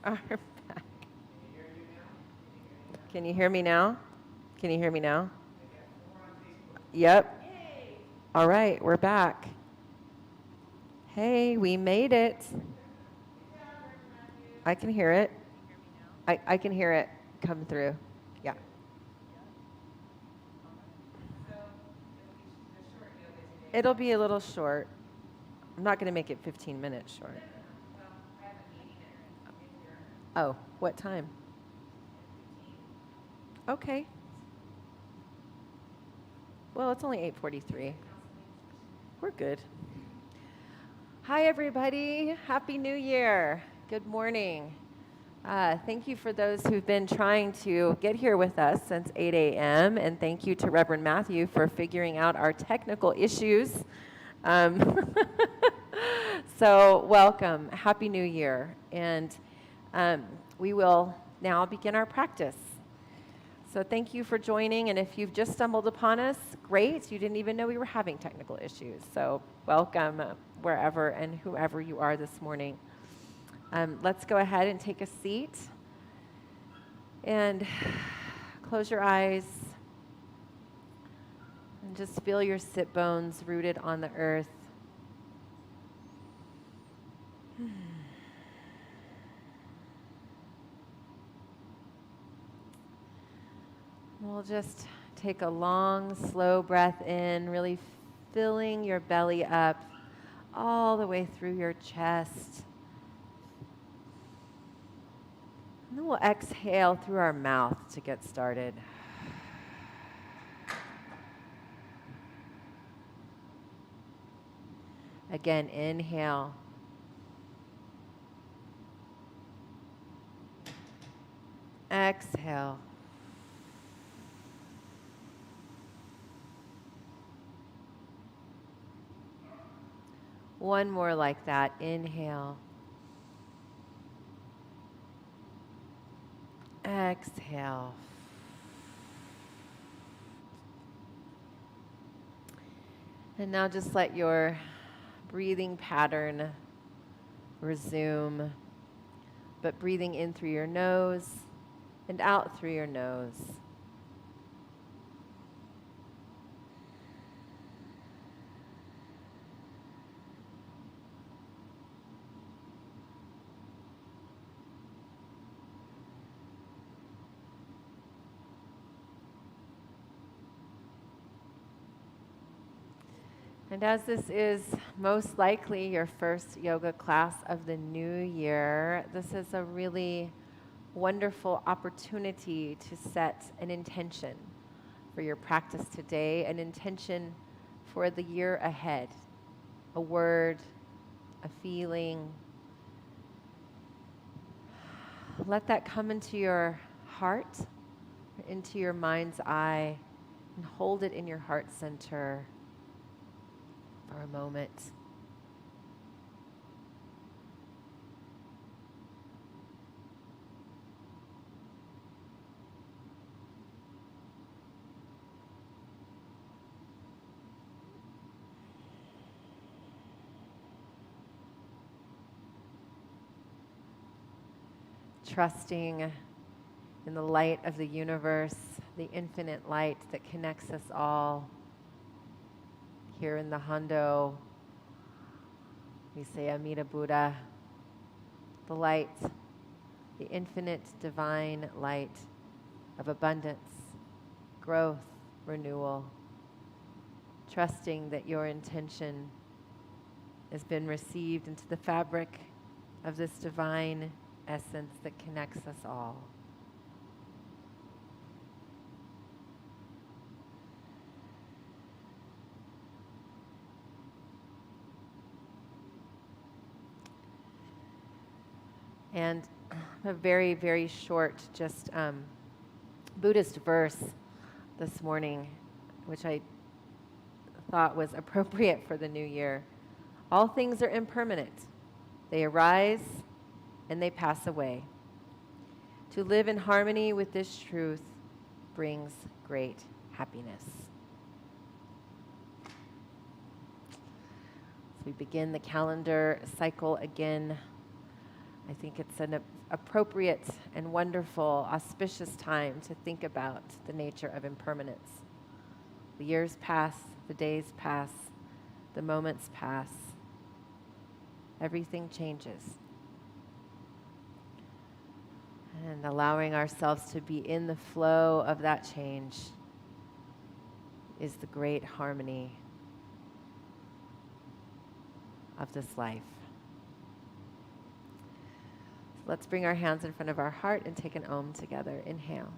are back. Can you hear me now? Can you hear me now? Yep. All right, we're back. Hey, we made it. I can hear it. I can hear it come through. Yeah. It'll be a little short. I'm not going to make it 15 minutes short. Oh, what time? Okay. Well, it's only 8:43. We're good. Hi, everybody. Happy New Year. Good morning. Thank you for those who've been trying to get here with us since 8 a.m. And thank you to Reverend Matthew for figuring out our technical issues. Um, so welcome. Happy New Year. And we will now begin our practice. So thank you for joining. And if you've just stumbled upon us, great. You didn't even know we were having technical issues. So welcome wherever and whoever you are this morning. Let's go ahead and take a seat and close your eyes and just feel your sit bones rooted on the earth. We'll just take a long, slow breath in, really filling your belly up all the way through your chest. And then we'll exhale through our mouth to get started. Again, inhale. Exhale. One more like that. Inhale. Exhale. And now just let your breathing pattern resume, but breathing in through your nose and out through your nose. And as this is most likely your first yoga class of the new year, this is a really wonderful opportunity to set an intention for your practice today, an intention for the year ahead, a word, a feeling. Let that come into your heart, into your mind's eye, and hold it in your heart center for a moment. Trusting in the light of the universe, the infinite light that connects us all. Here in the Hondo, we say Amida Buddha, the light, the infinite divine light of abundance, growth, renewal. Trusting that your intention has been received into the fabric of this divine essence that connects us all. And a very, very short, just Buddhist verse this morning, which I thought was appropriate for the new year. All things are impermanent. They arise and they pass away. To live in harmony with this truth brings great happiness. So we begin the calendar cycle again I think it's an appropriate and wonderful, auspicious time to think about the nature of impermanence. The years pass, the days pass, the moments pass. Everything changes. And allowing ourselves to be in the flow of that change is the great harmony of this life. Let's bring our hands in front of our heart and take an Om together. Inhale.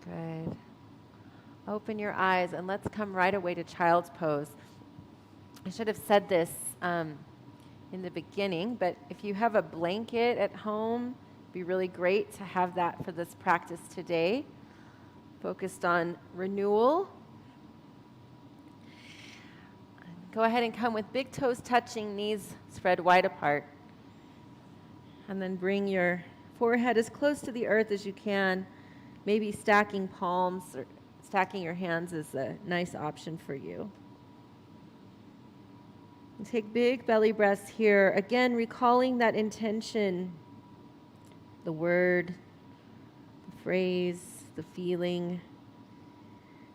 Good. Open your eyes and let's come right away to child's pose. I should have said this in the beginning, but if you have a blanket at home, it'd be really great to have that for this practice today. Focused on renewal. Go ahead and come with big toes touching, knees spread wide apart. And then bring your forehead as close to the earth as you can. Maybe stacking palms or stacking your hands is a nice option for you. And take big belly breaths here. Again, recalling that intention, the word, the phrase, the feeling,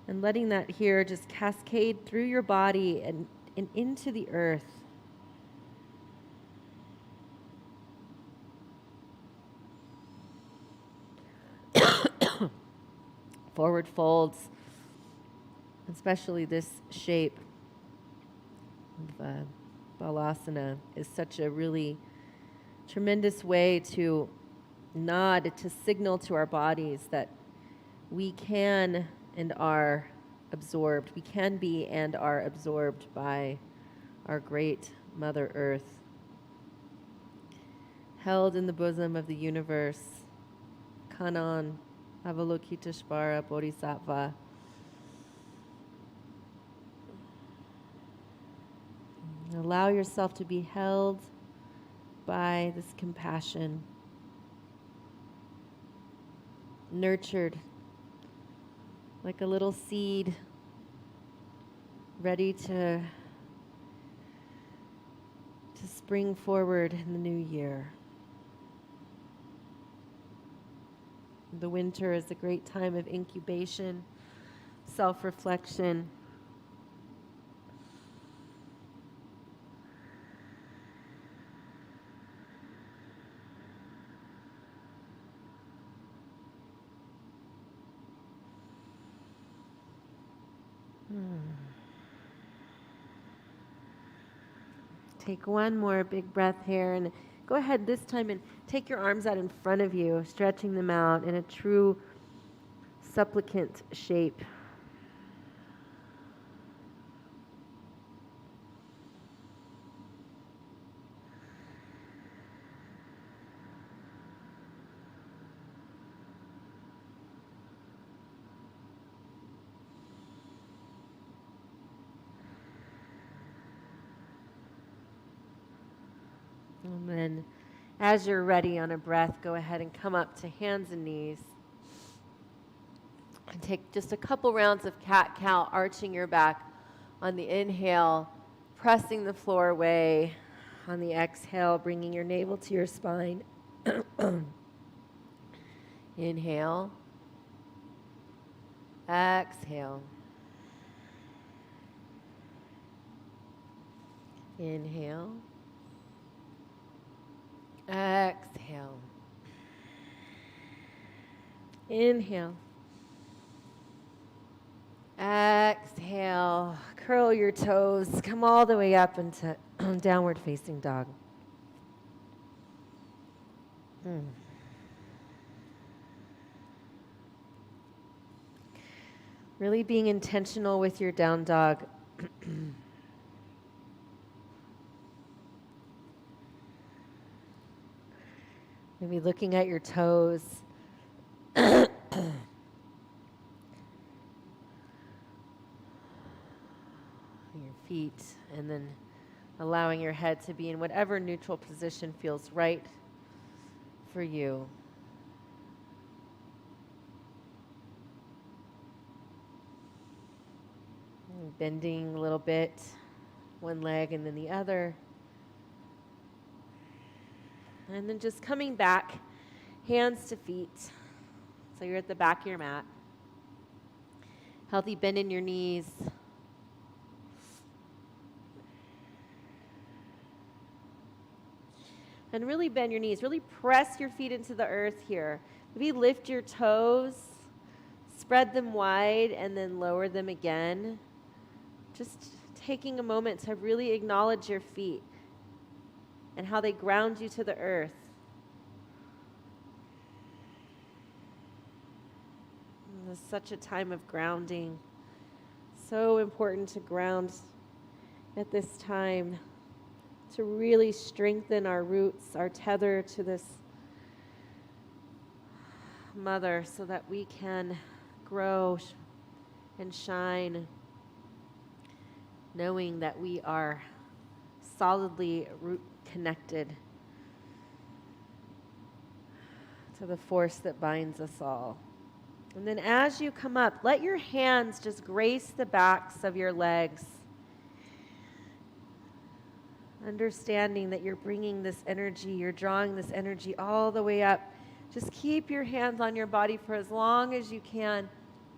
and letting that here just cascade through your body and into the earth. Forward folds, especially this shape of Balasana, is such a really tremendous way to nod, to signal to our bodies that we can and are absorbed. We can be and are absorbed by our great Mother Earth, held in the bosom of the universe. Kanan Avalokiteshvara Bodhisattva. Allow yourself to be held by this compassion, nurtured like a little seed ready to spring forward in the new year. The winter is a great time of incubation, self-reflection. Take one more big breath here and go ahead this time and take your arms out in front of you, stretching them out in a true supplicant shape. And then as you're ready on a breath, go ahead and come up to hands and knees. And take just a couple rounds of cat-cow, arching your back on the inhale, pressing the floor away. On the exhale, bringing your navel to your spine. Inhale. Exhale. Inhale. Exhale. Inhale. Exhale. Curl your toes. Come all the way up into downward facing dog. Really being intentional with your down dog. Maybe looking at your toes. Your feet, and then allowing your head to be in whatever neutral position feels right for you. And bending a little bit, one leg and then the other. And then just coming back, hands to feet. So you're at the back of your mat. Healthy bend in your knees. And really bend your knees. Really press your feet into the earth here. Maybe lift your toes, spread them wide, and then lower them again. Just taking a moment to really acknowledge your feet and how they ground you to the earth. This is such a time of grounding. So important to ground at this time, to really strengthen our roots, our tether to this mother so that we can grow and shine, knowing that we are solidly root connected to the force that binds us all. And then as you come up, let your hands just grace the backs of your legs, understanding that you're bringing this energy, you're drawing this energy all the way up. Just keep your hands on your body for as long as you can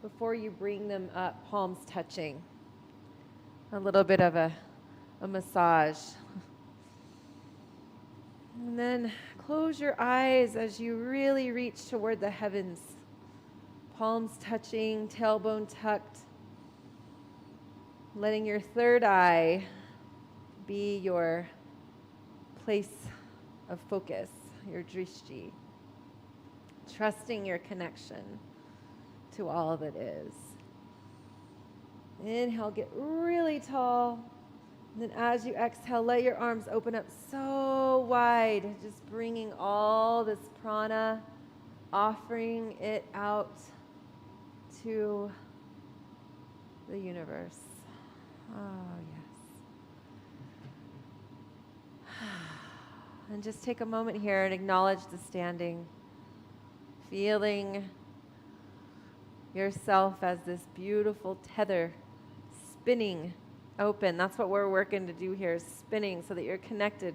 before you bring them up, palms touching. A little bit of a massage. And then close your eyes as you really reach toward the heavens. Palms touching, tailbone tucked. Letting your third eye be your place of focus, your drishti. Trusting your connection to all that is. Inhale, get really tall. And then as you exhale, let your arms open up so wide, just bringing all this prana, offering it out to the universe. Oh, yes. And just take a moment here and acknowledge the standing, feeling yourself as this beautiful tether spinning open. That's what we're working to do here, is spinning so that you're connected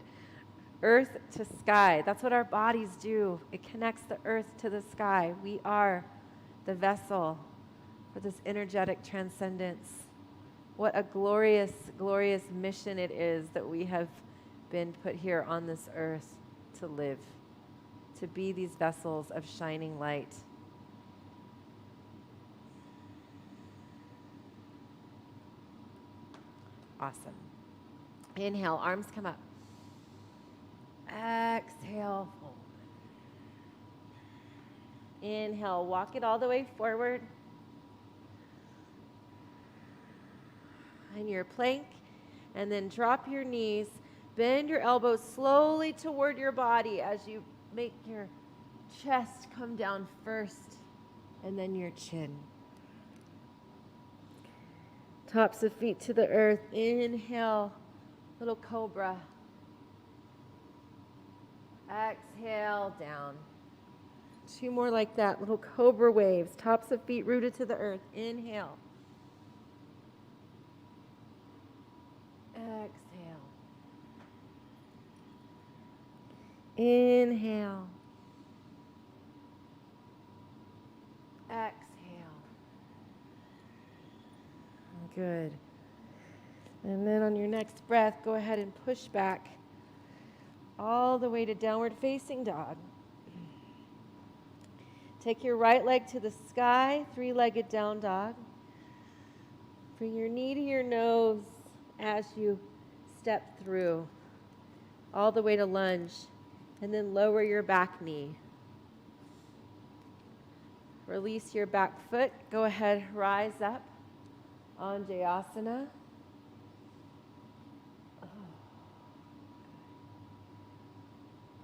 earth to sky. That's what our bodies do. It connects the earth to the sky. We are the vessel for this energetic transcendence. What a glorious, glorious mission it is that we have been put here on this earth to live, to be these vessels of shining light. Awesome. Inhale, arms come up. Exhale, fold. Inhale, walk it all the way forward. And your plank, and then drop your knees. Bend your elbows slowly toward your body as you make your chest come down first, and then your chin. Tops of feet to the earth. Inhale, little cobra. Exhale, down. Two more like that, little cobra waves. Tops of feet rooted to the earth. Inhale. Exhale. Inhale. Exhale. Good. And then on your next breath, go ahead and push back all the way to downward facing dog. Take your right leg to the sky, three-legged down dog. Bring your knee to your nose as you step through, all the way to lunge, and then lower your back knee. Release your back foot. Go ahead, rise up. Anjayasana.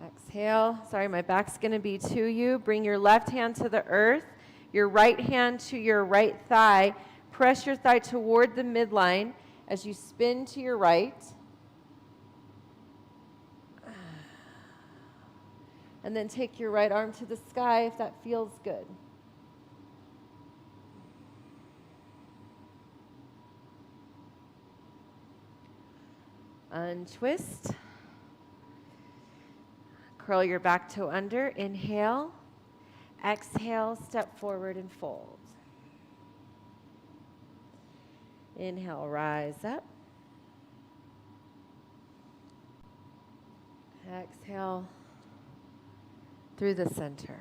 Exhale. Sorry, my back's going to be to you. Bring your left hand to the earth, your right hand to your right thigh. Press your thigh toward the midline as you spin to your right. And then take your right arm to the sky if that feels good. Untwist. Curl your back toe under. Inhale. Exhale, step forward and fold. Inhale, rise up. Exhale through the center.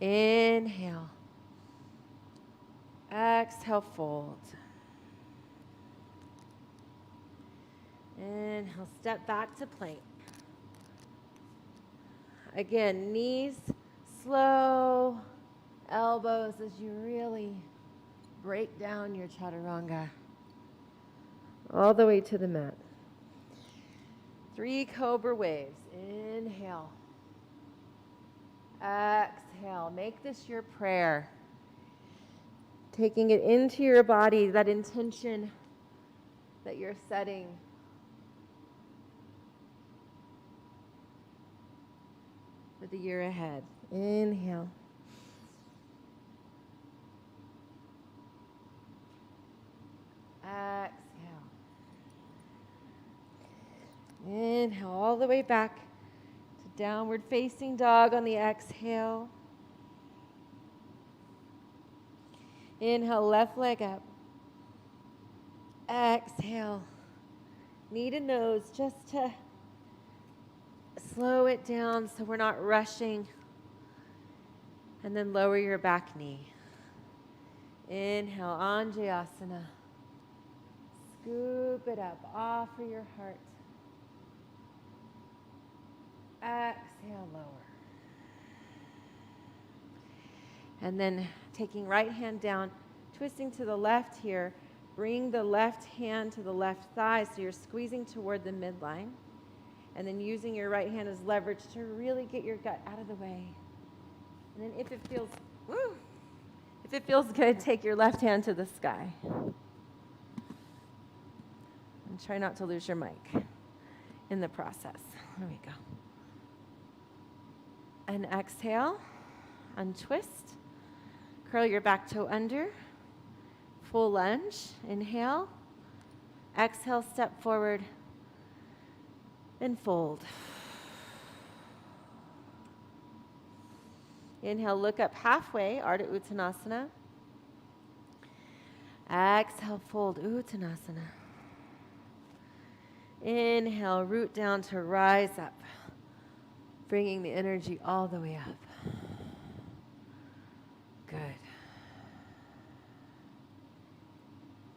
Inhale. Exhale, fold. Inhale, step back to plank. Again, knees slow, elbows as you really break down your chaturanga all the way to the mat. 3 cobra waves. Inhale. Exhale. Make this your prayer. Taking it into your body, that intention that you're setting. For the year ahead. Inhale. Exhale. Inhale all the way back to downward facing dog on the exhale. Inhale, left leg up. Exhale. Knee to nose just to slow it down so we're not rushing. And then lower your back knee. Inhale, Anjayasana. Scoop it up. Offer your heart. Exhale, lower. And then taking right hand down, twisting to the left here. Bring the left hand to the left thigh so you're squeezing toward the midline. And then using your right hand as leverage to really get your gut out of the way. And then if it feels good, take your left hand to the sky. And try not to lose your mic in the process. There we go. And exhale, untwist. Curl your back toe under. Full lunge. Inhale. Exhale, step forward. And fold. Inhale, look up halfway, Ardha Uttanasana. Exhale, fold, Uttanasana. Inhale, root down to rise up, bringing the energy all the way up. Good.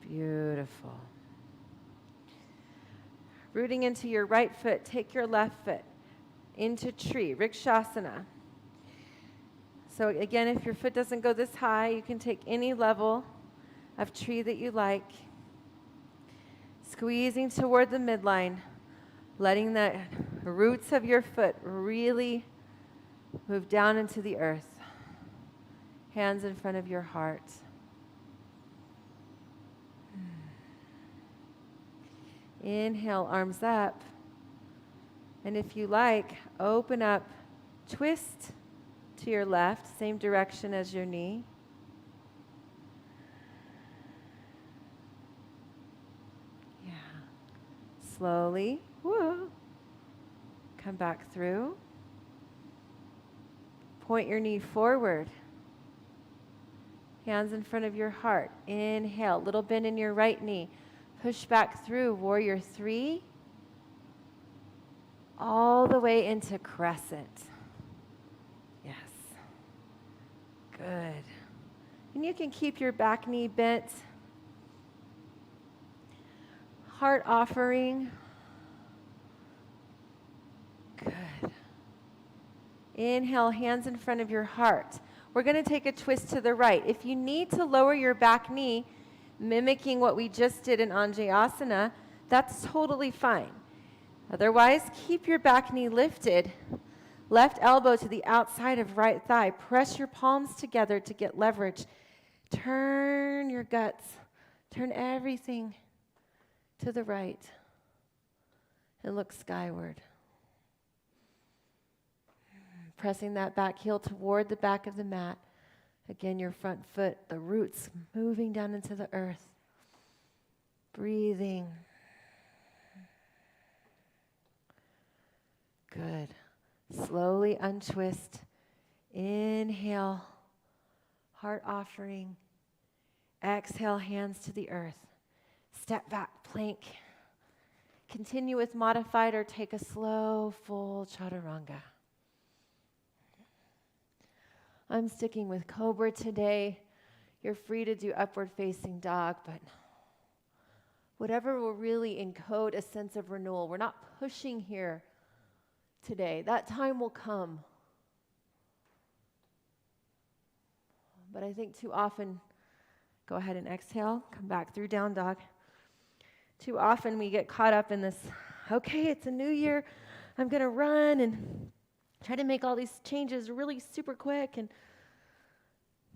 Beautiful. Rooting into your right foot, take your left foot into tree, Rikshasana. So again, if your foot doesn't go this high, you can take any level of tree that you like. Squeezing toward the midline, letting the roots of your foot really move down into the earth. Hands in front of your heart. Inhale, arms up. And if you like, open up, twist to your left, same direction as your knee. Yeah. Slowly. Whoa. Come back through. Point your knee forward. Hands in front of your heart. Inhale, little bend in your right knee. Push back through, warrior 3. All the way into crescent. Yes. Good. And you can keep your back knee bent. Heart offering. Good. Inhale, hands in front of your heart. We're going to take a twist to the right. If you need to lower your back knee, mimicking what we just did in Anjayasana, that's totally fine. Otherwise, keep your back knee lifted. Left elbow to the outside of right thigh. Press your palms together to get leverage. Turn your guts. Turn everything to the right. And look skyward. Pressing that back heel toward the back of the mat. Again, your front foot, the roots moving down into the earth. Breathing. Good. Slowly untwist. Inhale, heart offering. Exhale, hands to the earth. Step back, plank. Continue with modified or take a slow, full chaturanga. I'm sticking with cobra today. You're free to do upward facing dog, but whatever will really encode a sense of renewal. We're not pushing here today. That time will come. But I think too often, go ahead and exhale, come back through down dog. Too often we get caught up in this, okay, it's a new year, I'm going to run and try to make all these changes really super quick and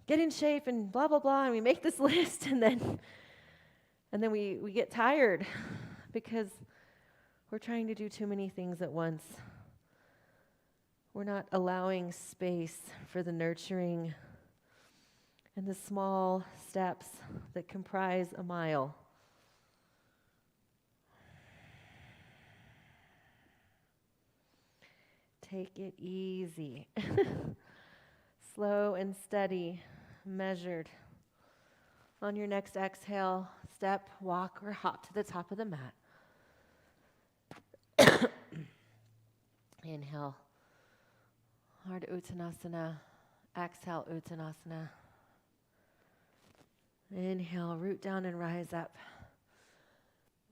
get in shape and blah, blah, blah, and we make this list and then we get tired because we're trying to do too many things at once. We're not allowing space for the nurturing and the small steps that comprise a mile. Take it easy. Slow and steady, measured. On your next exhale, step, walk, or hop to the top of the mat. Inhale. Hard Uttanasana. Exhale, Uttanasana. Inhale, root down and rise up.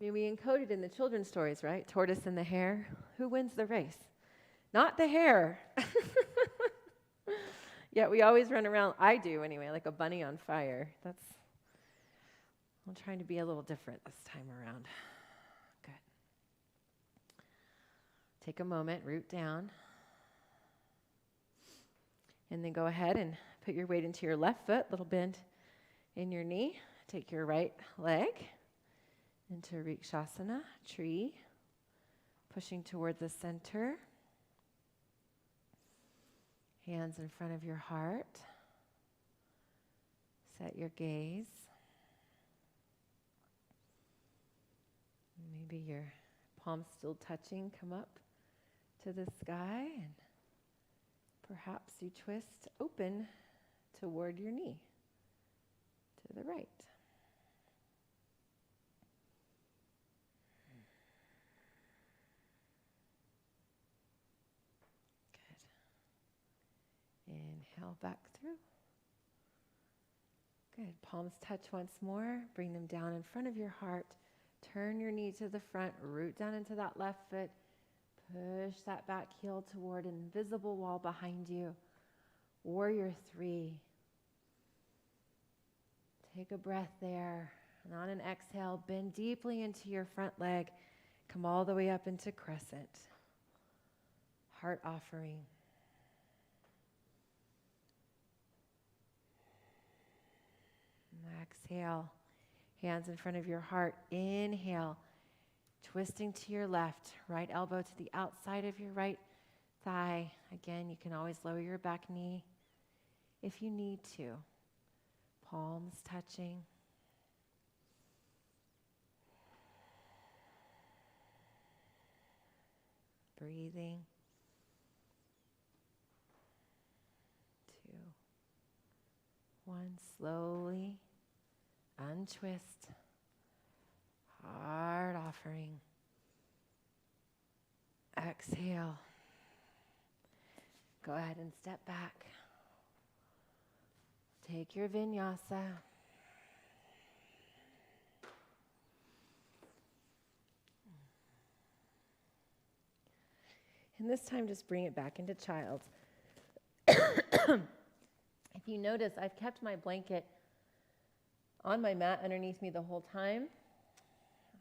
I mean, we encoded in the children's stories, right? Tortoise and the hare. Who wins the race? Not the hare. Yet we always run around, I do anyway, like a bunny on fire. I'm trying to be a little different this time around. Good. Take a moment, root down. And then go ahead and put your weight into your left foot, little bend in your knee. Take your right leg into Rikshasana, tree, pushing toward the center. Hands in front of your heart. Set your gaze. Maybe your palms still touching, come up to the sky, and perhaps you twist open toward your knee, to the right. Inhale back through. Good. Palms touch once more. Bring them down in front of your heart. Turn your knee to the front. Root down into that left foot. Push that back heel toward an invisible wall behind you. Warrior 3. Take a breath there. And on an exhale, bend deeply into your front leg. Come all the way up into crescent. Heart offering. Exhale, hands in front of your heart. Inhale, twisting to your left, right elbow to the outside of your right thigh. Again, you can always lower your back knee if you need to. Palms touching. Breathing. 2, 1, slowly. Untwist. Heart offering. Exhale. Go ahead and step back. Take your vinyasa. And this time, just bring it back into child. If you notice, I've kept my blanket on my mat underneath me the whole time.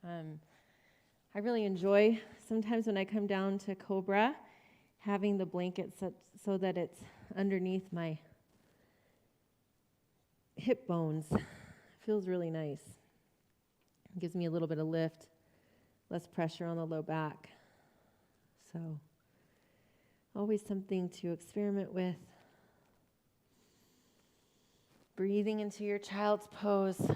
I really enjoy, sometimes when I come down to Cobra, having the blanket so that it's underneath my hip bones. Feels really nice. It gives me a little bit of lift, less pressure on the low back. So, Always something to experiment with. Breathing into your child's pose.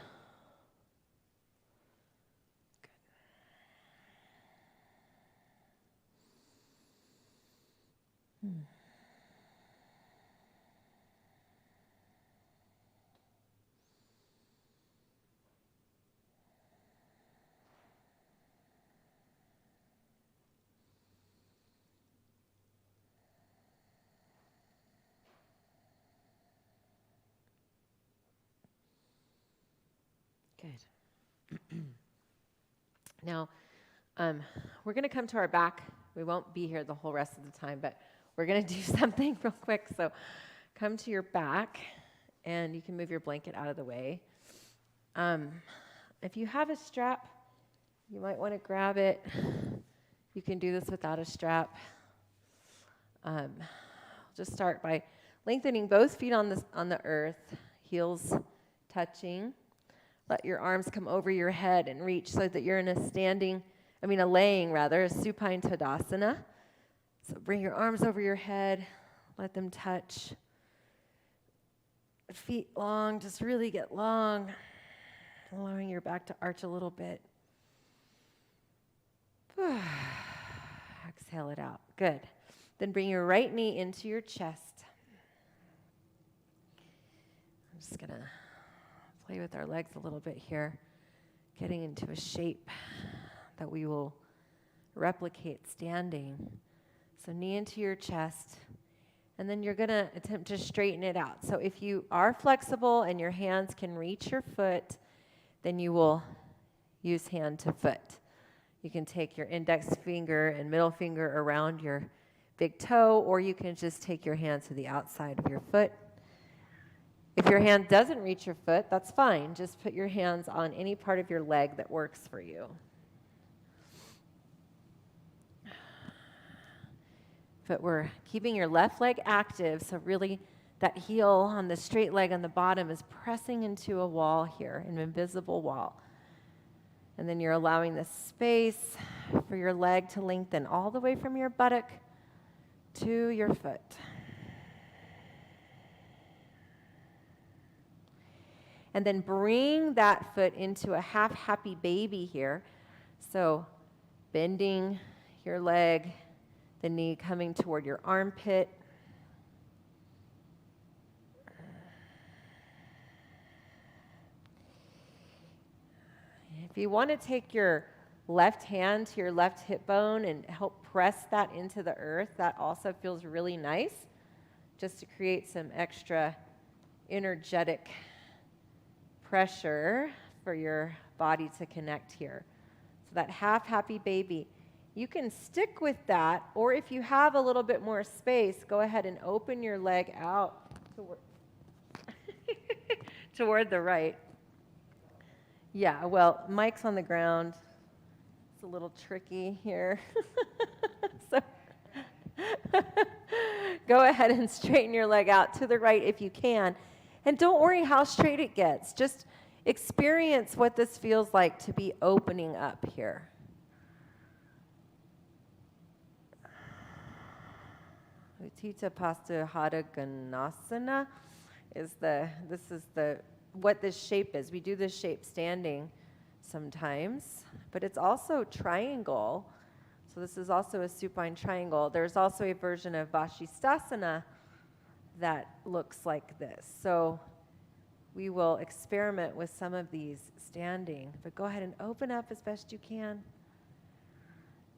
Good. Now, we're going to come to our back. We won't be here the whole rest of the time, but we're going to do something real quick. So come to your back, and you can move your blanket out of the way. If you have a strap, you might want to grab it. You can do this without a strap. Just start by lengthening both feet on the earth, heels touching. Let your arms come over your head and reach so that you're in a laying supine Tadasana. So bring your arms over your head, let them touch. Feet long, just really get long, allowing your back to arch a little bit. Exhale it out. Good. Then bring your right knee into your chest. I'm just going to play with our legs a little bit here, getting into a shape that we will replicate standing. So knee into your chest, and then you're going to attempt to straighten it out. So if you are flexible and your hands can reach your foot, then you will use hand to foot. You can take your index finger and middle finger around your big toe, or you can just take your hand to the outside of your foot. If your hand doesn't reach your foot, that's fine. Just put your hands on any part of your leg that works for you. But we're keeping your left leg active, so really that heel on the straight leg on the bottom is pressing into a wall here, an invisible wall. And then you're allowing the space for your leg to lengthen all the way from your buttock to your foot. And then bring that foot into a half happy baby here. So bending your leg, the knee coming toward your armpit. If you want to take your left hand to your left hip bone and help press that into the earth, that also feels really nice, just to create some extra energetic pressure for your body to connect here. So that half happy baby, you can stick with that, or if you have a little bit more space, go ahead and open your leg out toward the right. Yeah, well, Mike's on the ground. It's a little tricky here. So go ahead and straighten your leg out to the right if you can. And don't worry how straight it gets. Just experience what this feels like to be opening up here. Utthita Pastuhadaganasana is what this shape is. We do this shape standing sometimes, but it's also triangle. So this is also a supine triangle. There's also a version of Vashisthasana that looks like this. So we will experiment with some of these standing, but go ahead and open up as best you can.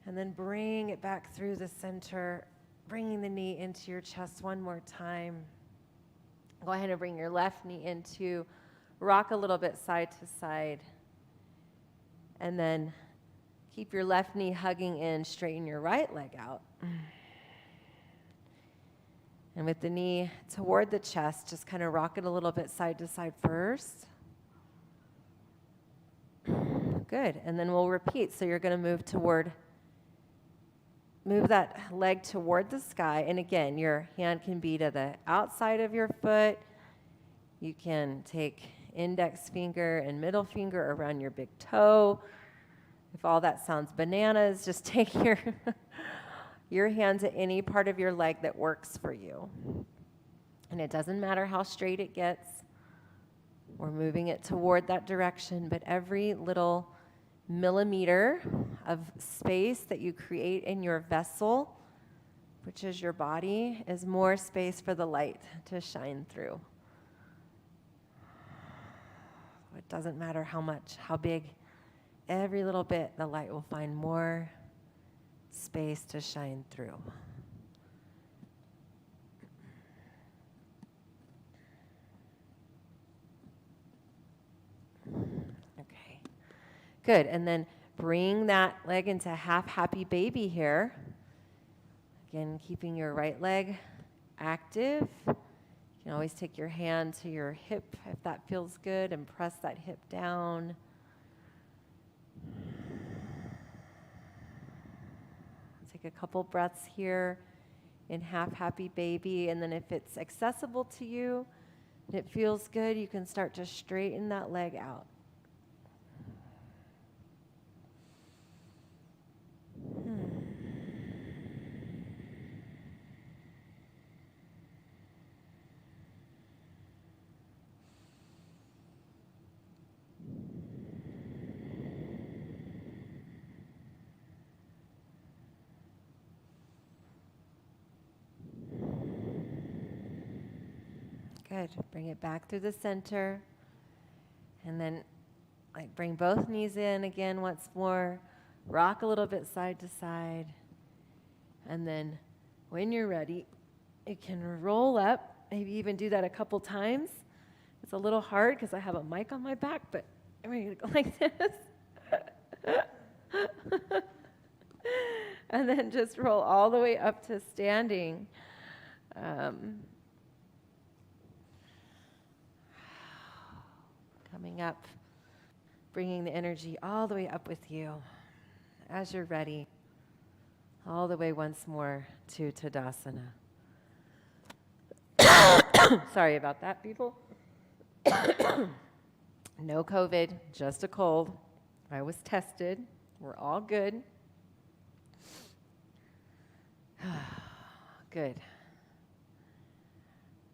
And then bring it back through the center, bringing the knee into your chest one more time. Go ahead and bring your left knee into, rock a little bit side to side. And then keep your left knee hugging in, straighten your right leg out. And with the knee toward the chest, just kind of rock it a little bit side to side first. Good, and then we'll repeat. So you're going to move that leg toward the sky. And again, your hand can be to the outside of your foot. You can take index finger and middle finger around your big toe. If all that sounds bananas, just take your hands at any part of your leg that works for you. And it doesn't matter how straight it gets. We're moving it toward that direction, but every little millimeter of space that you create in your vessel, which is your body, is more space for the light to shine through. It doesn't matter how much, how big, every little bit, the light will find more space to shine through. Okay, good. And then bring that leg into half happy baby here. Again, keeping your right leg active. You can always take your hand to your hip if that feels good and press that hip down. Take a couple breaths here in half happy baby, and then if it's accessible to you and it feels good, you can start to straighten that leg out. Good. Bring it back through the center. And then bring both knees in again once more. Rock a little bit side to side. And then when you're ready, you can roll up. Maybe even do that a couple times. It's a little hard because I have a mic on my back, but I'm going to go like this. And then just roll all the way up to standing. Coming up, bringing the energy all the way up with you as you're ready, all the way once more to Tadasana. Sorry about that, people. No COVID, just a cold. I was tested. We're all good. Good.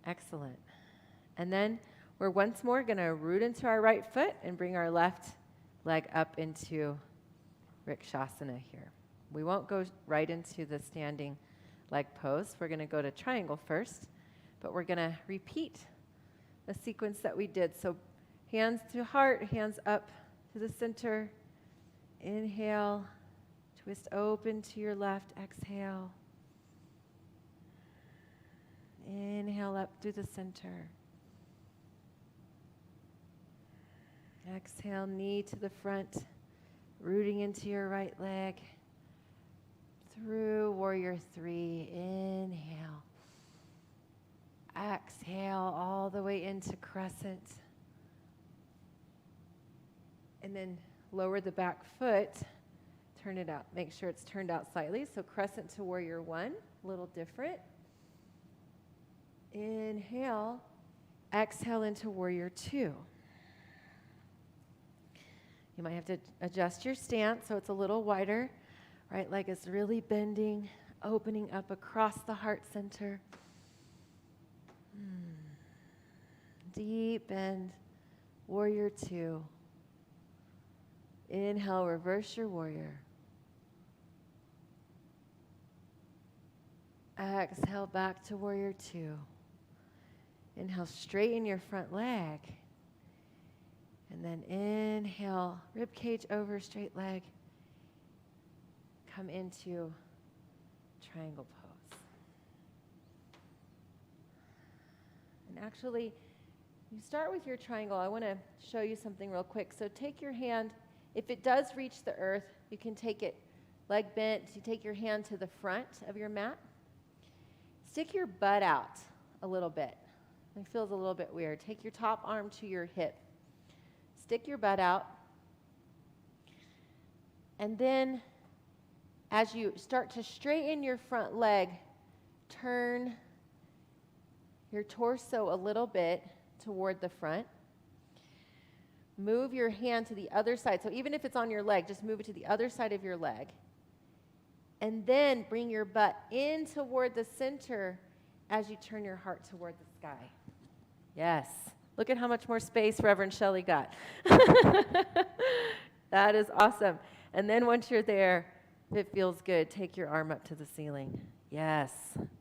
Excellent. And then we're once more going to root into our right foot and bring our left leg up into Vrikshasana here. We won't go right into the standing leg pose. We're going to go to triangle first, but we're going to repeat the sequence that we did. So hands to heart, hands up to the center. Inhale, twist open to your left, exhale. Inhale up through the center. Exhale, knee to the front, rooting into your right leg. Through Warrior 3, inhale. Exhale all the way into crescent. And then lower the back foot, turn it out. Make sure it's turned out slightly. So crescent to Warrior 1, a little different. Inhale, exhale into Warrior 2. You might have to adjust your stance so it's a little wider. Right leg is really bending, opening up across the heart center. Deep bend, Warrior 2. Inhale, reverse your warrior. Exhale, back to Warrior 2. Inhale, straighten your front leg. And then inhale, rib cage over, straight leg. Come into triangle pose. And actually, you start with your triangle. I want to show you something real quick. So take your hand. If it does reach the earth, you can take it leg bent. You take your hand to the front of your mat. Stick your butt out a little bit. It feels a little bit weird. Take your top arm to your hip. Stick your butt out. And then as you start to straighten your front leg, turn your torso a little bit toward the front. Move your hand to the other side. So even if it's on your leg, just move it to the other side of your leg. And then bring your butt in toward the center as you turn your heart toward the sky. Yes. Look at how much more space Reverend Shelley got. That is awesome. And then once you're there, if it feels good, take your arm up to the ceiling. Yes.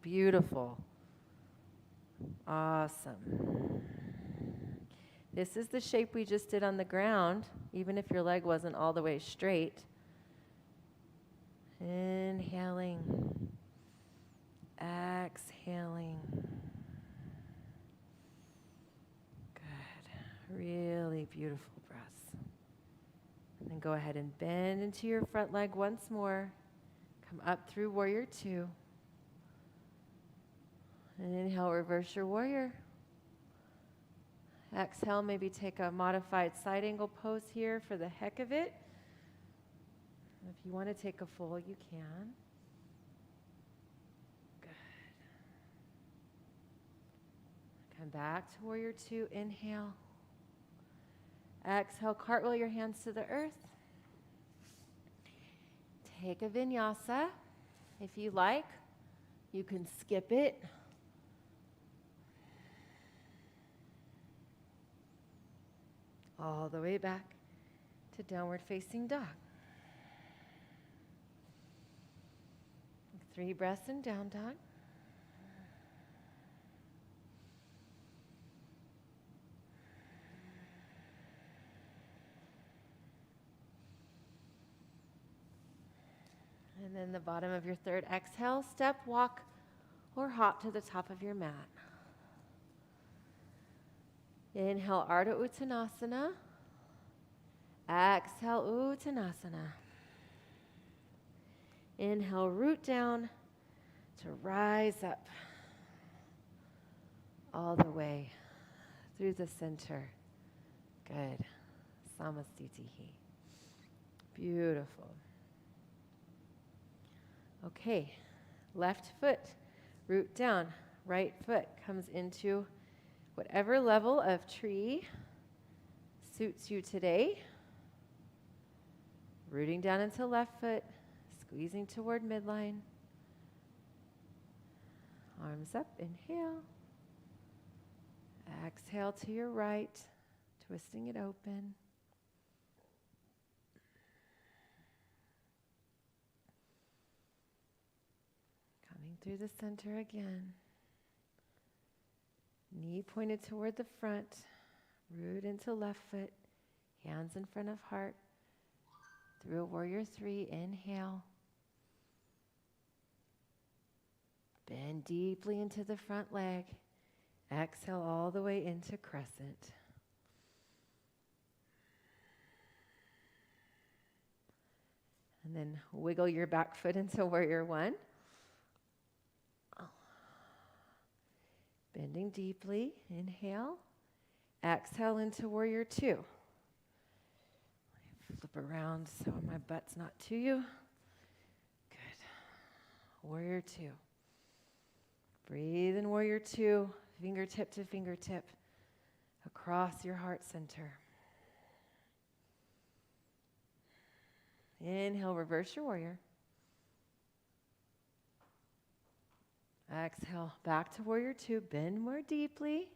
Beautiful. Awesome. This is the shape we just did on the ground, even if your leg wasn't all the way straight. Inhaling, exhaling. Good. Really beautiful breaths. And then go ahead and bend into your front leg once more. Come up through warrior two. And inhale, reverse your warrior. Exhale, maybe take a modified side angle pose here for the heck of it. If you want to take a full, you can. Good. Come back to warrior two. Inhale. Exhale, cartwheel your hands to the earth. Take a vinyasa. If you like, you can skip it. All the way back to downward facing dog. 3 breaths in down dog. And then the bottom of your third exhale, step, walk, or hop to the top of your mat. Inhale, Ardha Uttanasana. Exhale, Uttanasana. Inhale, root down to rise up all the way through the center. Good. Samastitihi. Beautiful. Okay, left foot, root down. Right foot comes into whatever level of tree suits you today. Rooting down into left foot, squeezing toward midline. Arms up, inhale. Exhale to your right, twisting it open. Coming through the center again. Knee pointed toward the front, root into left foot, hands in front of heart. Through a warrior three, inhale. Bend deeply into the front leg. Exhale all the way into crescent. And then wiggle your back foot into warrior one. Bending deeply, inhale. Exhale into warrior two. Flip around so my butt's not to you. Good. Warrior two. Breathe in warrior two, fingertip to fingertip, across your heart center. Inhale, reverse your warrior. Exhale, back to warrior two, bend more deeply.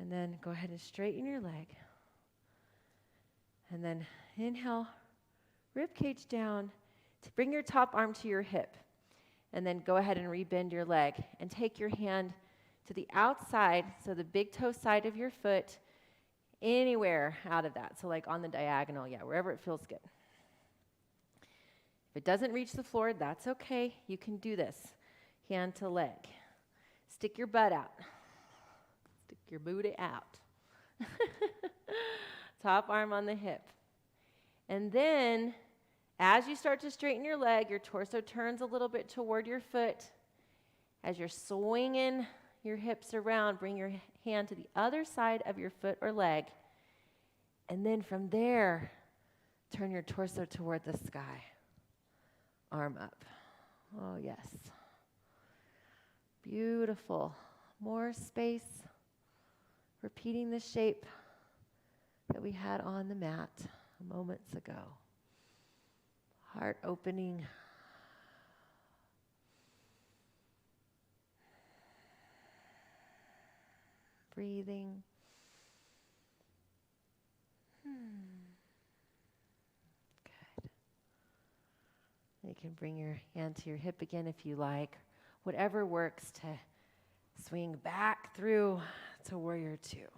And then go ahead and straighten your leg. And then inhale, rib cage down, to bring your top arm to your hip. And then go ahead and rebend your leg and take your hand to the outside, so the big toe side of your foot, anywhere out of that. So like on the diagonal, yeah, wherever it feels good. If it doesn't reach the floor, that's okay. You can do this. Hand to leg. Stick your butt out. Stick your booty out. Top arm on the hip. And then, as you start to straighten your leg, your torso turns a little bit toward your foot. As you're swinging your hips around, bring your hand to the other side of your foot or leg. And then from there, turn your torso toward the sky. Arm up. Oh, yes. Beautiful. More space. Repeating the shape that we had on the mat moments ago. Heart opening. Breathing. Good. You can bring your hand to your hip again if you like. Whatever works to swing back through to warrior two.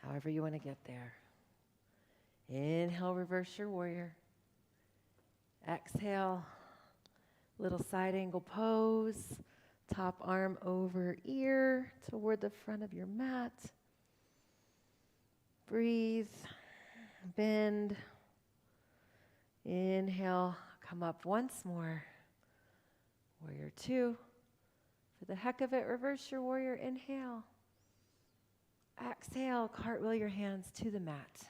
However you want to get there. Inhale, reverse your warrior. Exhale, little side angle pose. Top arm over ear toward the front of your mat. Breathe, bend. Inhale, come up once more. Warrior two. For the heck of it, reverse your warrior. Inhale. Exhale, cartwheel your hands to the mat.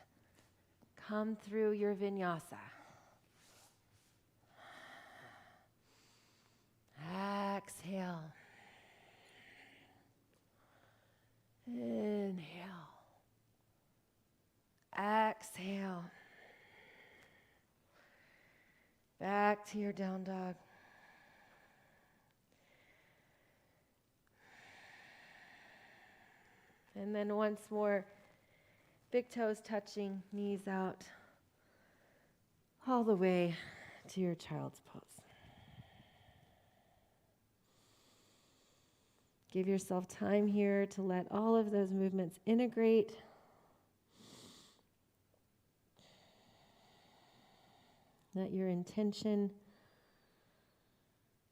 Come through your vinyasa. Exhale. Inhale. Exhale. Back to your down dog. And then once more, big toes touching, knees out, all the way to your child's pose. Give yourself time here to let all of those movements integrate. Let your intention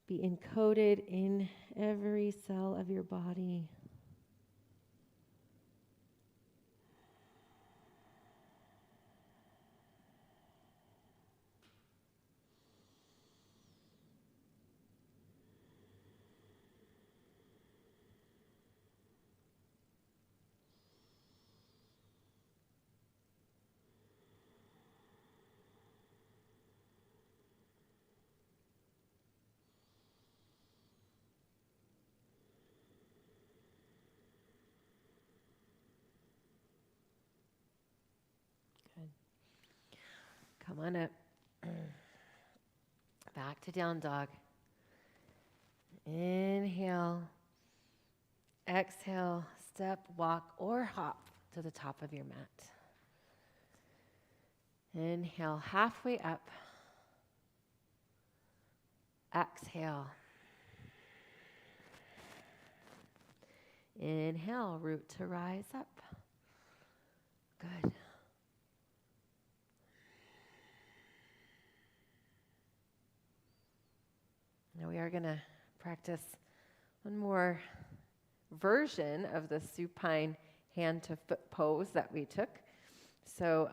be encoded in every cell of your body. Come on up. Back to down dog. Inhale. Exhale. Step, walk, or hop to the top of your mat. Inhale, halfway up. Exhale. Inhale, root to rise up. Good. Now we are going to practice one more version of the supine hand to foot pose that we took. So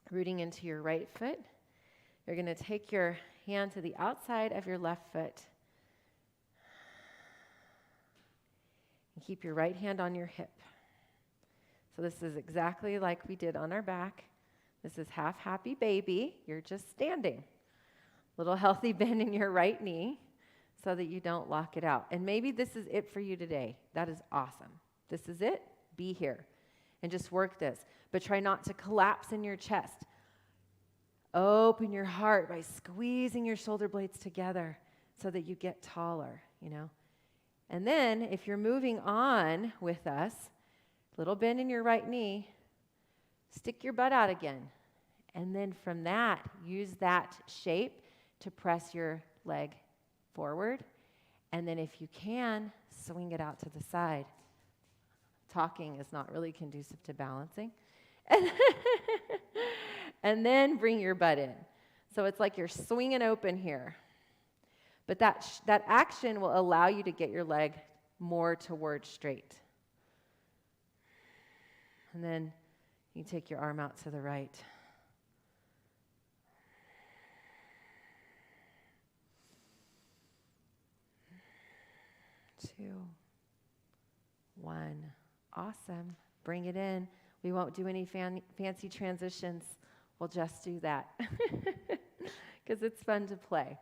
rooting into your right foot, you're going to take your hand to the outside of your left foot and keep your right hand on your hip. So this is exactly like we did on our back. This is half happy baby. You're just standing. Little healthy bend in your right knee so that you don't lock it out. And maybe this is it for you today. That is awesome. This is it. Be here and just work this. But try not to collapse in your chest. Open your heart by squeezing your shoulder blades together so that you get taller, And then if you're moving on with us, little bend in your right knee, stick your butt out again. And then from that, use that shape to press your leg forward. And then if you can, swing it out to the side. Talking is not really conducive to balancing. And then bring your butt in. So it's like you're swinging open here. But that action will allow you to get your leg more towards straight. And then you take your arm out to the right. 2, 1. Awesome. Bring it in. We won't do any fancy transitions. We'll just do that because it's fun to play.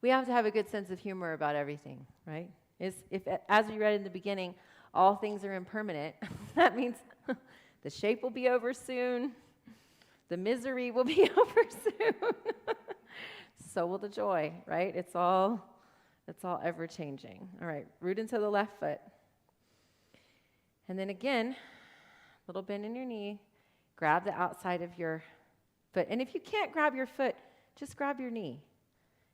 We have to have a good sense of humor about everything, right? If, as we read in the beginning, all things are impermanent, that means the shape will be over soon. The misery will be over soon. So will the joy, right? It's all ever changing. All right, root into the left foot. And then again, little bend in your knee, grab the outside of your foot. And if you can't grab your foot, just grab your knee.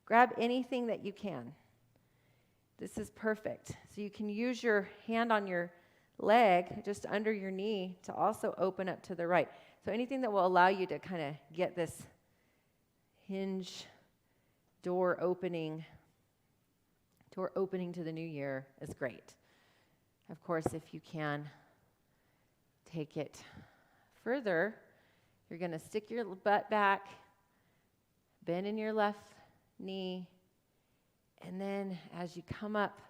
Grab anything that you can. This is perfect. So you can use your hand on your leg just under your knee to also open up to the right. So anything that will allow you to kind of get this hinge door opening to the new year is great. Of course, if you can take it further, you're going to stick your butt back, bend in your left knee, and then as you come up,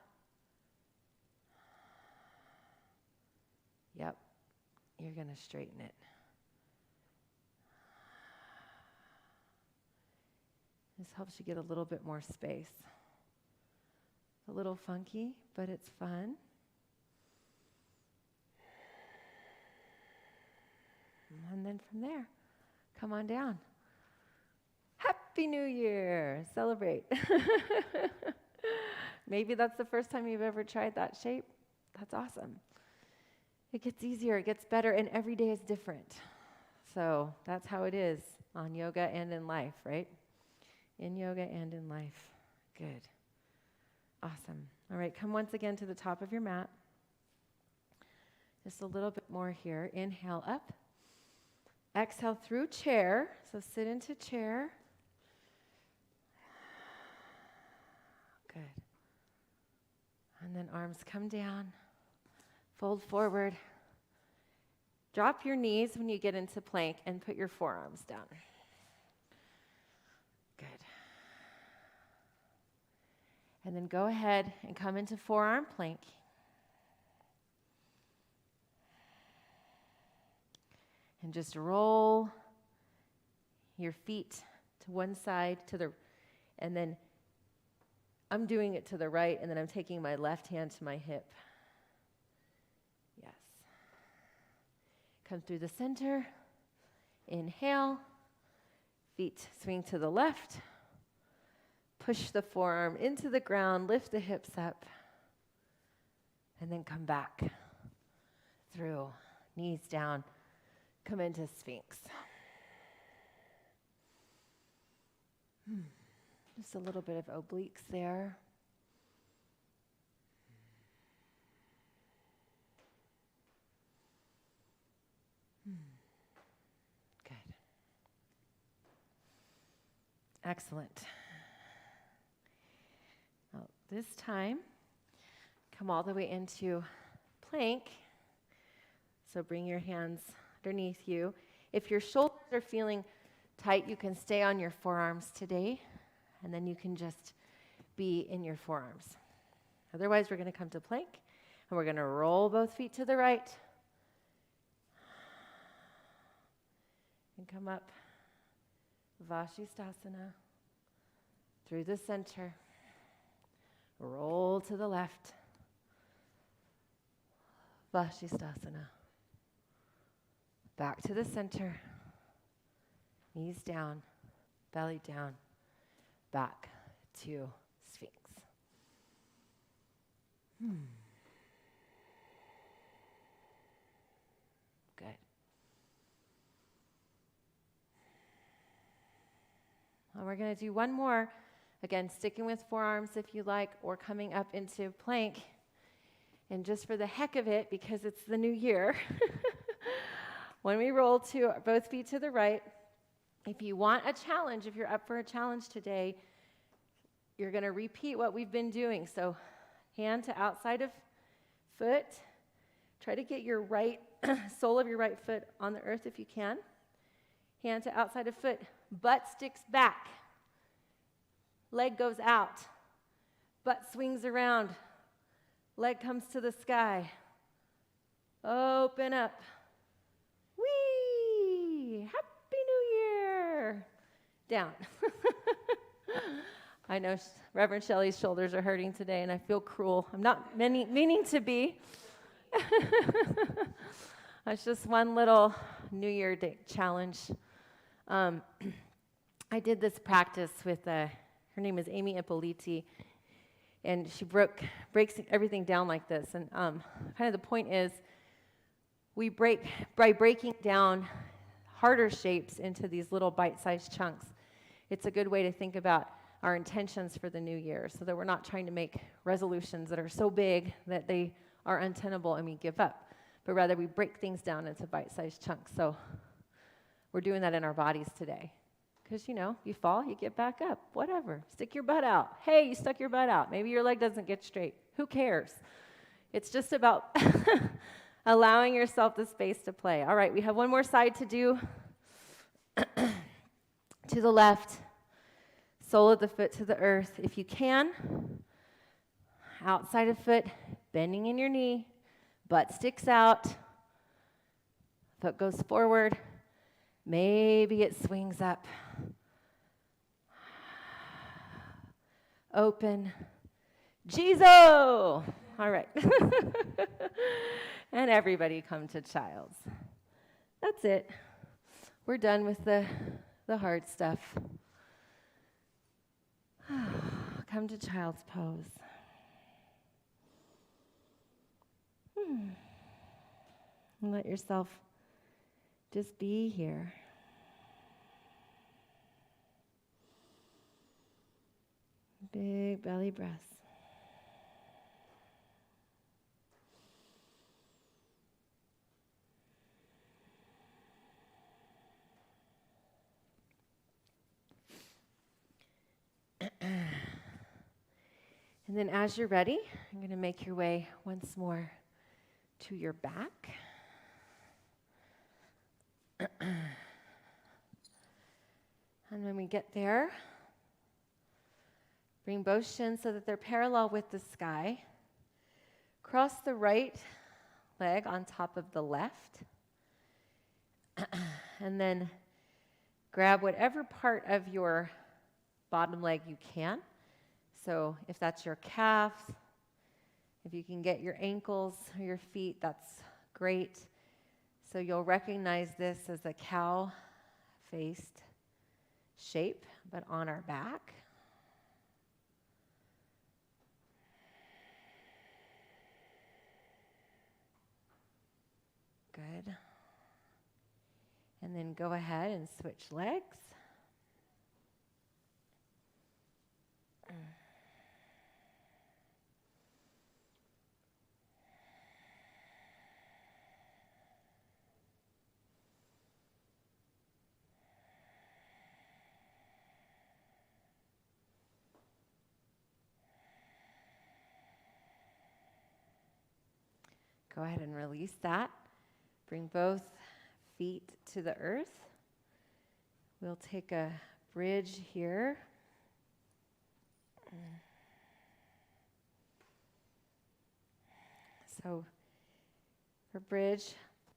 you're going to straighten it. This helps you get a little bit more space. A little funky, but it's fun. And then from there, come on down. Happy New Year! Celebrate. Maybe that's the first time you've ever tried that shape. That's awesome. It gets easier, it gets better, and every day is different. So that's how it is on yoga and in life, right? In yoga and in life. Good. Awesome. All right, come once again to the top of your mat. Just a little bit more here. Inhale up. Exhale through chair. So sit into chair. Good. And then arms come down. Fold forward. Drop your knees when you get into plank and put your forearms down. Good. And then go ahead and come into forearm plank. And just roll your feet to one side, and then I'm doing it to the right, and then I'm taking my left hand to my hip. Yes. Come through the center. Inhale. Feet swing to the left. Push the forearm into the ground. Lift the hips up. And then come back through. Knees down. Come into Sphinx. Just a little bit of obliques there. Good. Excellent. Now, this time, come all the way into plank. So bring your hands underneath you. If your shoulders are feeling tight, you can stay on your forearms today, and then you can just be in your forearms. Otherwise, we're going to come to plank, and we're going to roll both feet to the right, and come up, Vashisthasana, through the center, roll to the left, Vashisthasana. Back to the center, knees down, belly down, back to Sphinx. Good. Well, we're going to do one more. Again, sticking with forearms if you like, or coming up into plank. And just for the heck of it, because it's the new year, when we roll to both feet to the right, if you want a challenge, if you're up for a challenge today, you're going to repeat what we've been doing. So hand to outside of foot. Try to get your right sole of your right foot on the earth if you can. Hand to outside of foot. Butt sticks back. Leg goes out. Butt swings around. Leg comes to the sky. Open up. Whee! Happy New Year! Down. I know Reverend Shelley's shoulders are hurting today, and I feel cruel. I'm not meaning to be. It's just one little New Year day challenge. Um, I did this practice with, her name is Amy Ippoliti, and she breaks everything down like this. And kind of the point is, by breaking down harder shapes into these little bite-sized chunks, it's a good way to think about our intentions for the new year, so that we're not trying to make resolutions that are so big that they are untenable and we give up, but rather we break things down into bite-sized chunks. So we're doing that in our bodies today. Because, you fall, you get back up, whatever. Stick your butt out. Hey, you stuck your butt out. Maybe your leg doesn't get straight. Who cares? It's just about allowing yourself the space to play. All right, we have one more side to do. To the left, sole of the foot to the earth. If you can, outside of foot, bending in your knee, butt sticks out, foot goes forward, maybe it swings up. Open. Jesus! All right. And everybody come to child's. That's it. We're done with the hard stuff. Come to child's pose. And let yourself just be here. Big belly breaths. And then as you're ready, you're going to make your way once more to your back. And when we get there, bring both shins so that they're parallel with the sky. Cross the right leg on top of the left. And then grab whatever part of your bottom leg you can. So if that's your calf, if you can get your ankles or your feet, that's great. So you'll recognize this as a cow-faced shape, but on our back. Good. And then go ahead and switch legs. Go ahead and release that. Bring both feet to the earth. We'll take a bridge here. So for bridge,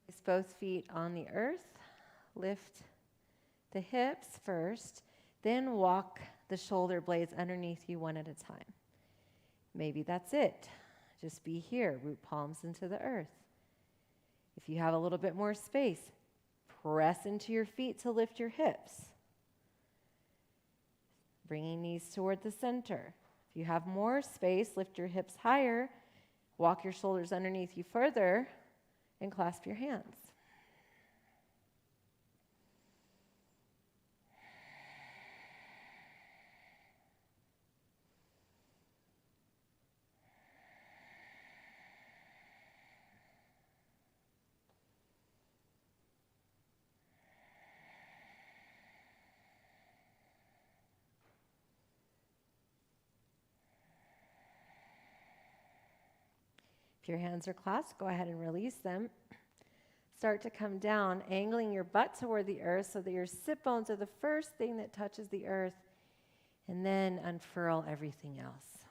place both feet on the earth. Lift the hips first, then walk the shoulder blades underneath you one at a time. Maybe that's it. Just be here, root palms into the earth. If you have a little bit more space, press into your feet to lift your hips. Bringing knees toward the center. If you have more space, lift your hips higher, walk your shoulders underneath you further, and clasp your hands. If your hands are clasped, go ahead and release them. Start to come down, angling your butt toward the earth so that your sit bones are the first thing that touches the earth, and then unfurl everything else.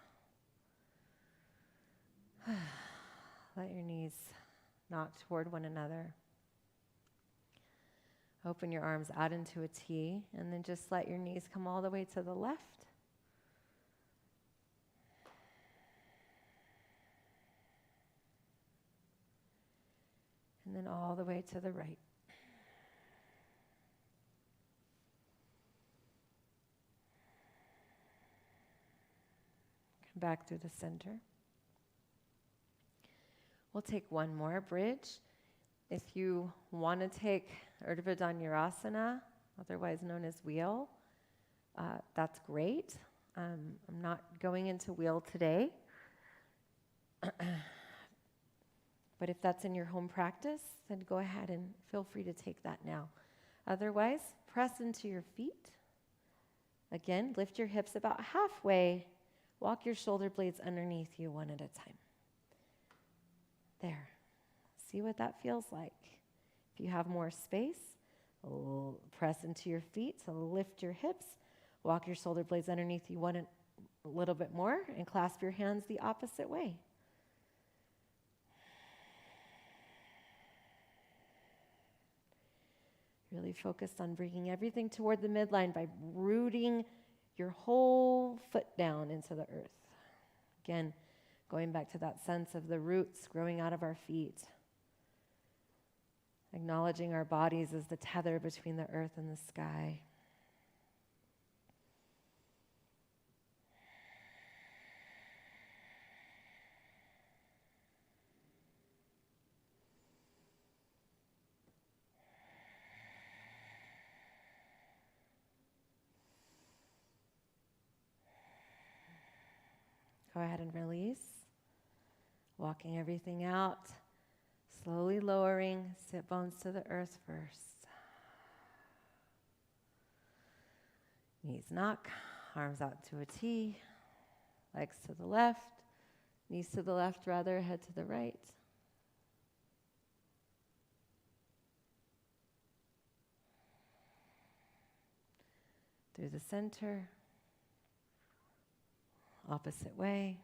Let your knees knock toward one another. Open your arms out into a T, and then just let your knees come all the way to the left. And then all the way to the right. back through the center. We'll take one more bridge. If you want to take Urdhva Dhanurasana, otherwise known as wheel, that's great. I'm not going into wheel today. But if that's in your home practice, then go ahead and feel free to take that now. Otherwise, press into your feet. Again, lift your hips about halfway. Walk your shoulder blades underneath you one at a time. There. See what that feels like. If you have more space, press into your feet. So lift your hips. Walk your shoulder blades underneath you a little bit more and clasp your hands the opposite way. Really focus on bringing everything toward the midline by rooting your whole foot down into the earth. Again, going back to that sense of the roots growing out of our feet. Acknowledging our bodies as the tether between the earth and the sky. Go ahead and release. Walking everything out. Slowly lowering, sit bones to the earth first. Knees knock, arms out to a T. Legs to the left, knees to the left rather, head to the right. Through the center. Opposite way.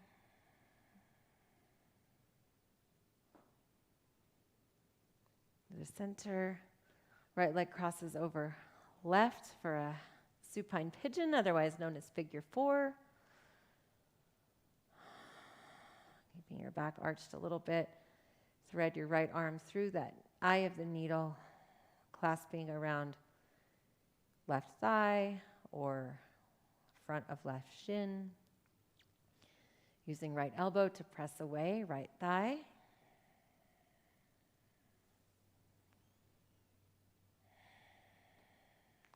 The center, right leg crosses over left for a supine pigeon, otherwise known as figure 4. Keeping your back arched a little bit. Thread your right arm through that eye of the needle, clasping around left thigh or front of left shin. Using right elbow to press away, right thigh.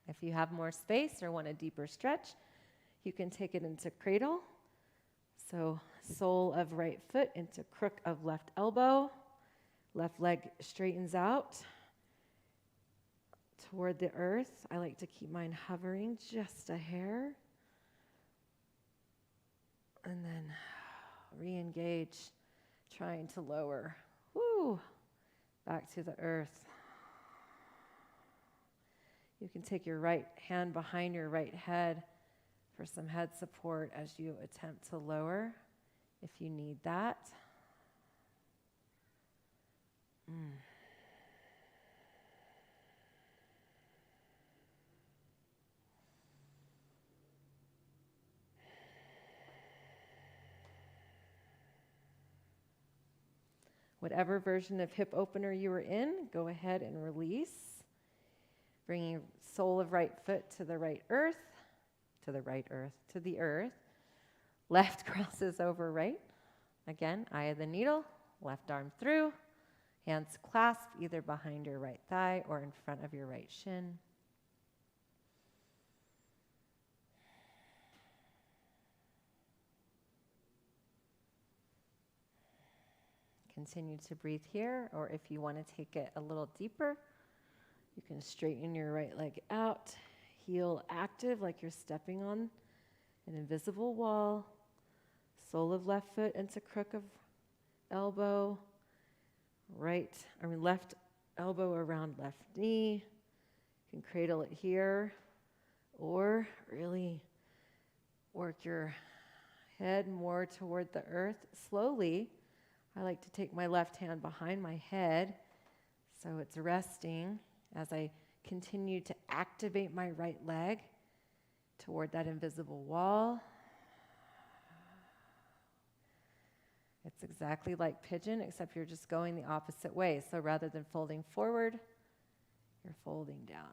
If you have more space or want a deeper stretch, you can take it into cradle. So sole of right foot into crook of left elbow. Left leg straightens out toward the earth. I like to keep mine hovering just a hair. And then re-engage, trying to lower. Woo! Back to the earth. You can take your right hand behind your right head for some head support as you attempt to lower, if you need that. Whatever version of hip opener you were in, go ahead and release. Bringing sole of right foot to the earth. Left crosses over right. Again, eye of the needle, left arm through. Hands clasp either behind your right thigh or in front of your right shin. Continue to breathe here, or if you want to take it a little deeper, you can straighten your right leg out, heel active like you're stepping on an invisible wall, sole of left foot into crook of elbow, left elbow around left knee. You can cradle it here, or really work your head more toward the earth slowly. I like to take my left hand behind my head so it's resting as I continue to activate my right leg toward that invisible wall. It's exactly like pigeon, except you're just going the opposite way. So rather than folding forward, you're folding down.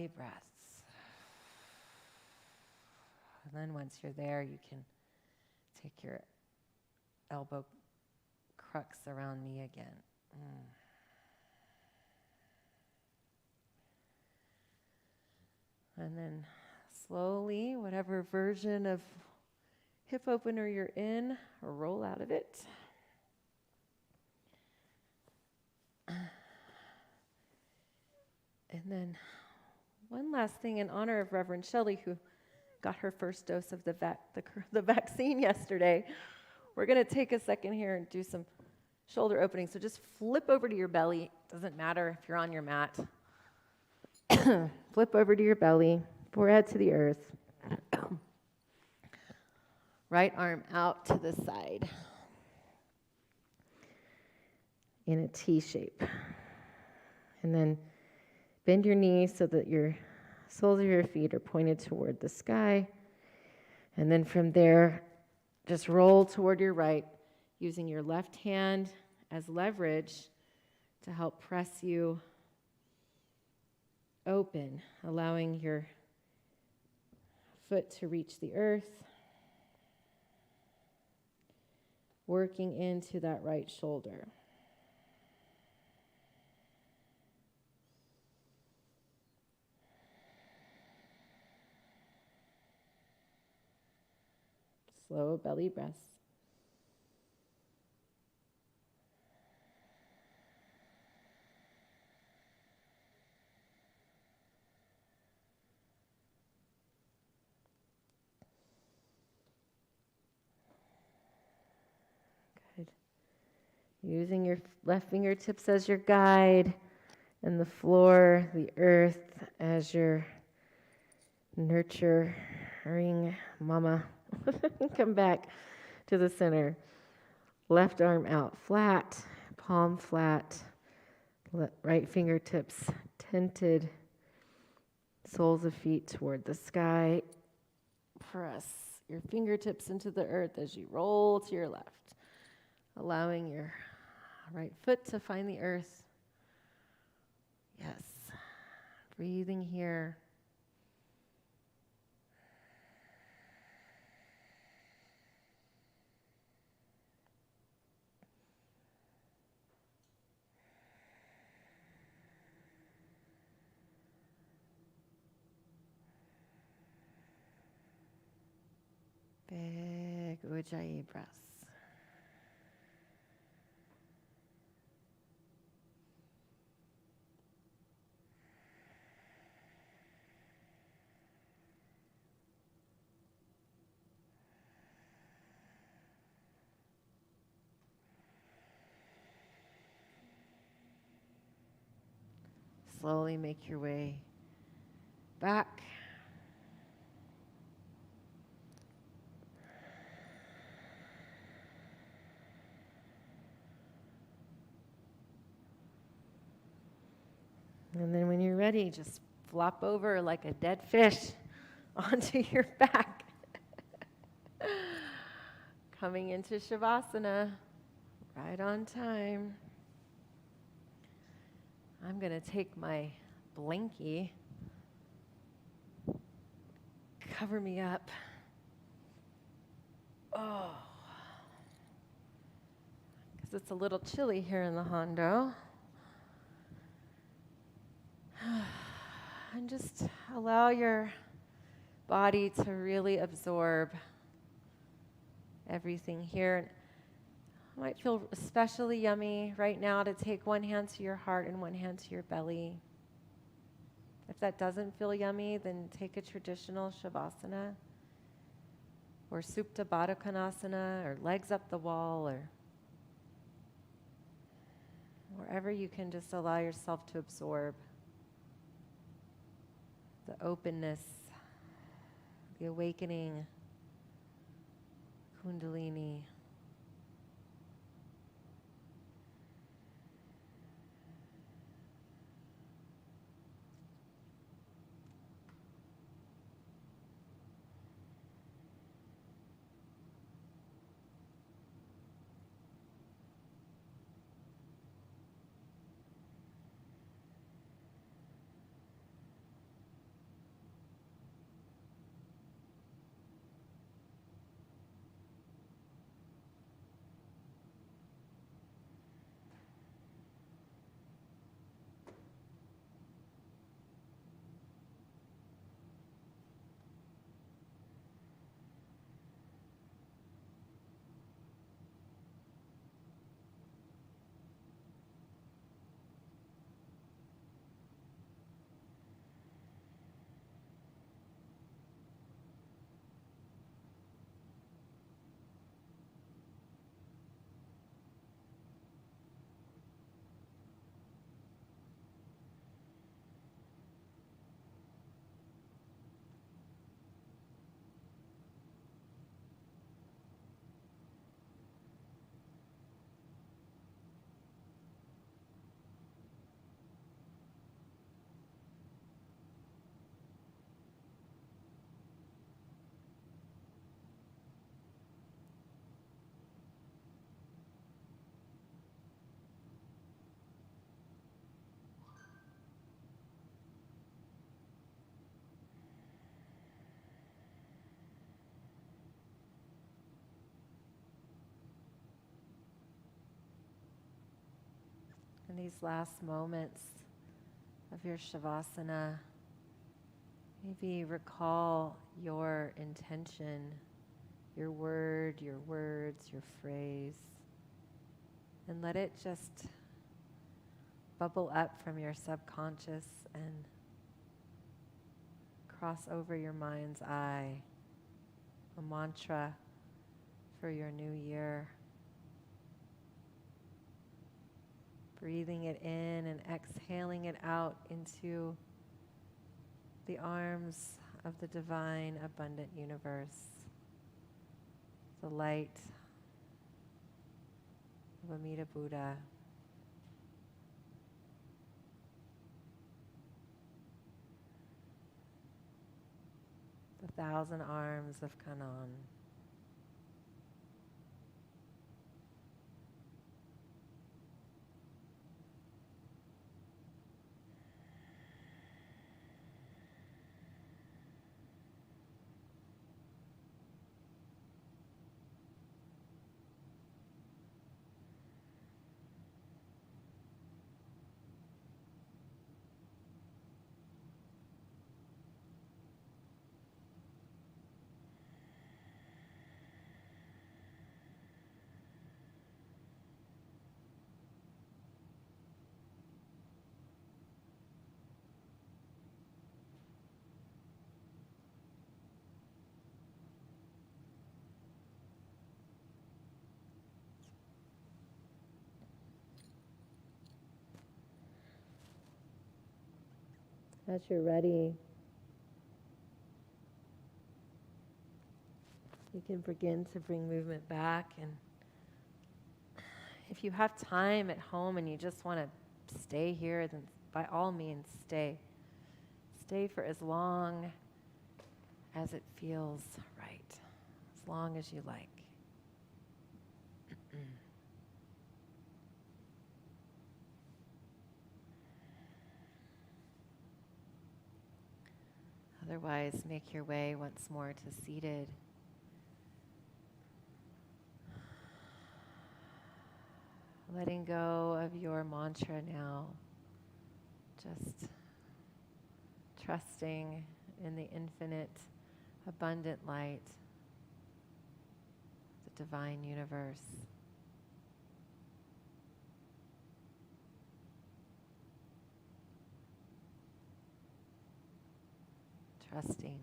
belly breaths. And then once you're there, you can take your elbow crux around me again. And then slowly, whatever version of hip opener you're in, roll out of it. And then one last thing in honor of Reverend Shelley, who got her first dose of the vaccine yesterday. We're going to take a second here and do some shoulder openings. So just flip over to your belly. Doesn't matter if you're on your mat. Flip over to your belly, forehead to the earth. Right arm out to the side in a T shape. And then bend your knees so that your soles of your feet are pointed toward the sky. And then from there, just roll toward your right, using your left hand as leverage to help press you open, allowing your foot to reach the earth, working into that right shoulder. Slow belly breaths. Good. Using your left fingertips as your guide, and the floor, the earth as your nurturing mama. Come back to the center. Left arm out flat, palm flat, right fingertips tented, soles of feet toward the sky. Press your fingertips into the earth as you roll to your left, allowing your right foot to find the earth. Yes, breathing here. Big Ujjayi breaths. Slowly make your way back. And then when you're ready, just flop over like a dead fish onto your back. Coming into Shavasana, right on time. I'm going to take my blankie, cover me up. Oh, because it's a little chilly here in the Hondo. And just allow your body to really absorb everything here. It might feel especially yummy right now to take one hand to your heart and one hand to your belly. If that doesn't feel yummy, then take a traditional Shavasana or Supta Baddha Konasana or legs up the wall or wherever you can just allow yourself to absorb the openness, the awakening, Kundalini. In these last moments of your Shavasana, maybe recall your intention, your word, your words, your phrase, and let it just bubble up from your subconscious and cross over your mind's eye, a mantra for your new year. Breathing it in and exhaling it out into the arms of the divine, abundant universe, the light of Amida Buddha. The 1,000 arms of Kannon. As you're ready, you can begin to bring movement back. And if you have time at home and you just want to stay here, then by all means stay. Stay for as long as it feels right, as long as you like. Otherwise, make your way once more to seated. Letting go of your mantra now. Just trusting in the infinite, abundant light, the divine universe. Trusting.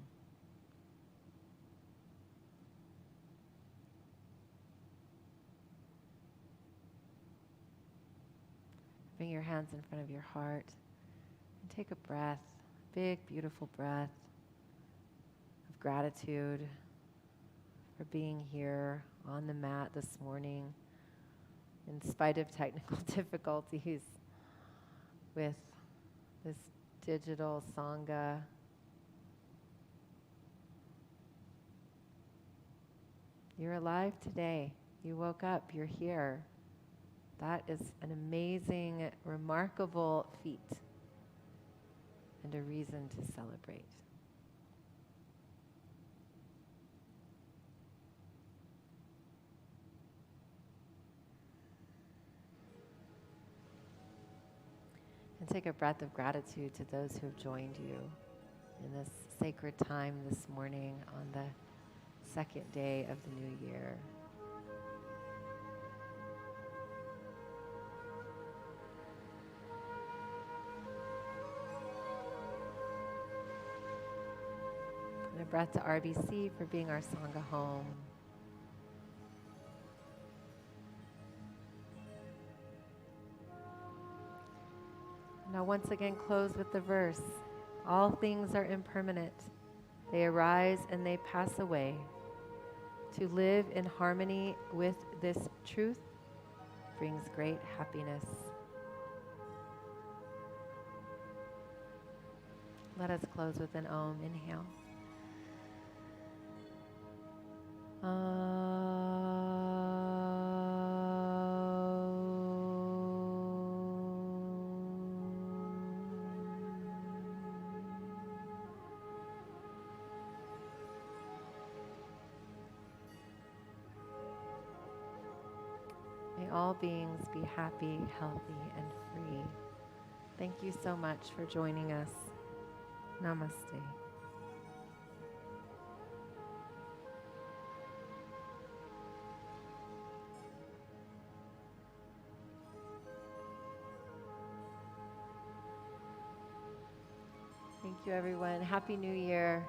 Bring your hands in front of your heart and take a breath, big, beautiful breath of gratitude for being here on the mat this morning in spite of technical difficulties with this digital Sangha. You're alive today. You woke up. You're here. That is an amazing, remarkable feat and a reason to celebrate. And take a breath of gratitude to those who have joined you in this sacred time this morning on the second day of the new year. And a breath to RBC for being our Sangha home. Now once again close with the verse. All things are impermanent. They arise and they pass away. To live in harmony with this truth brings great happiness. Let us close with an Om. Inhale. May May all beings be happy, healthy, and free. Thank you so much for joining us. Namaste. Thank you, everyone. Happy New Year.